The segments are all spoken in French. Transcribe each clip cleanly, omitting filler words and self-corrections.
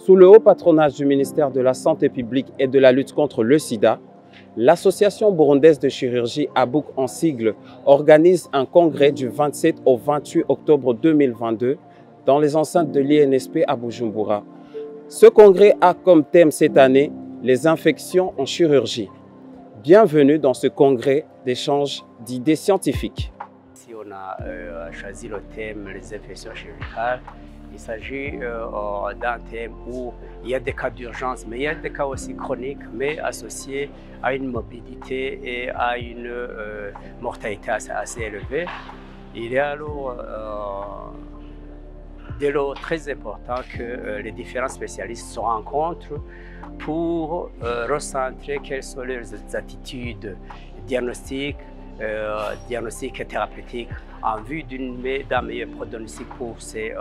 Sous le haut patronage du ministère de la Santé publique et de la lutte contre le sida, l'Association burundaise de chirurgie ABUC en sigle organise un congrès du 27 au 28 octobre 2022 dans les enceintes de l'INSP à Bujumbura. Ce congrès a comme thème cette année les infections en chirurgie. Bienvenue dans ce congrès d'échange d'idées scientifiques. Si on a choisi le thème les infections chirurgicales, il s'agit d'un thème où il y a des cas d'urgence, mais il y a des cas aussi chroniques, mais associés à une morbidité et à une mortalité assez élevée. Il est alors dès lors très important que les différents spécialistes se rencontrent pour recentrer quelles sont leurs attitudes diagnostiques et thérapeutiques en vue d'un meilleur pronostic pour ces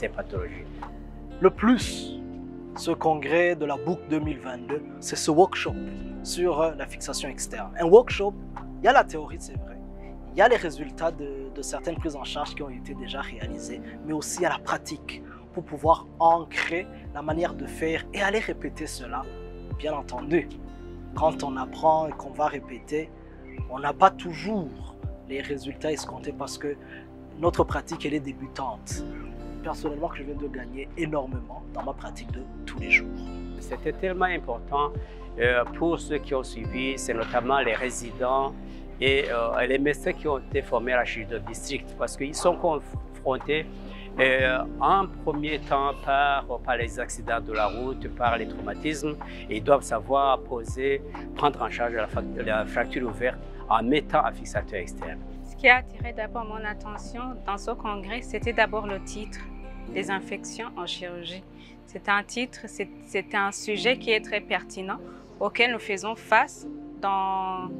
pathologies. Le plus, ce congrès de la BUC 2022, c'est ce workshop sur la fixation externe. Un workshop, il y a la théorie, c'est vrai. Il y a les résultats de certaines prises en charge qui ont été déjà réalisées, mais aussi il y a la pratique pour pouvoir ancrer la manière de faire et aller répéter cela. Bien entendu, quand on apprend et qu'on va répéter, on n'a pas toujours les résultats escomptés parce que notre pratique elle est débutante. Personnellement, je viens de gagner énormément dans ma pratique de tous les jours. C'était tellement important pour ceux qui ont suivi, c'est notamment les résidents et les médecins qui ont été formés à la chirurgie de district parce qu'ils sont confrontés en premier temps par les accidents de la route, par les traumatismes, et ils doivent savoir prendre en charge la fracture ouverte en mettant un fixateur externe. Ce qui a attiré d'abord mon attention dans ce congrès, c'était d'abord le titre, des infections en chirurgie. C'était un sujet qui est très pertinent, auquel nous faisons face dans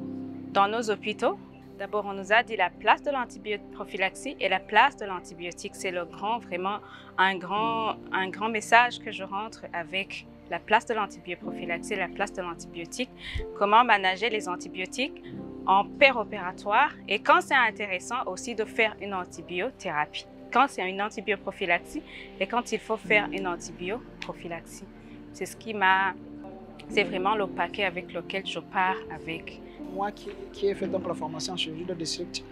nos hôpitaux. D'abord, on nous a dit la place de l'antibioprophylaxie et la place de l'antibiotique. C'est vraiment un grand message que je rentre avec la place de l'antibioprophylaxie et la place de l'antibiotique. Comment manager les antibiotiques en péropératoire et quand c'est intéressant aussi de faire une antibiothérapie. Quand c'est une antibioprophylaxie et quand il faut faire une antibioprophylaxie. C'est vraiment le paquet avec lequel je pars avec. Moi qui ai fait donc la formation en chirurgie de district,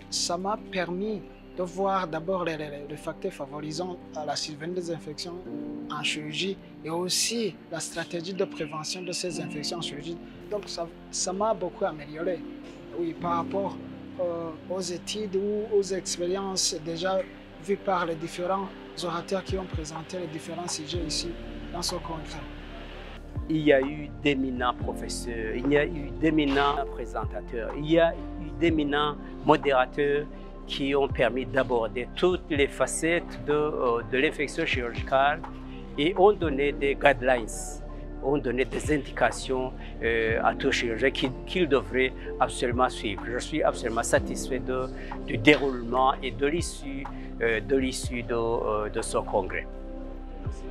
ça m'a permis de voir d'abord les facteurs favorisant à la survenue des infections en chirurgie et aussi la stratégie de prévention de ces infections en chirurgie. Donc ça m'a beaucoup amélioré, oui, par rapport aux études ou aux expériences déjà vues par les différents orateurs qui ont présenté les différents sujets ici dans ce congrès. Il y a eu d'éminents professeurs, il y a eu d'éminents présentateurs, il y a eu d'éminents modérateurs qui ont permis d'aborder toutes les facettes de l'infection chirurgicale et ont donné des guidelines, ont donné des indications à tout chirurgien qu'il devrait absolument suivre. Je suis absolument satisfait du déroulement et de l'issue de ce congrès. Merci.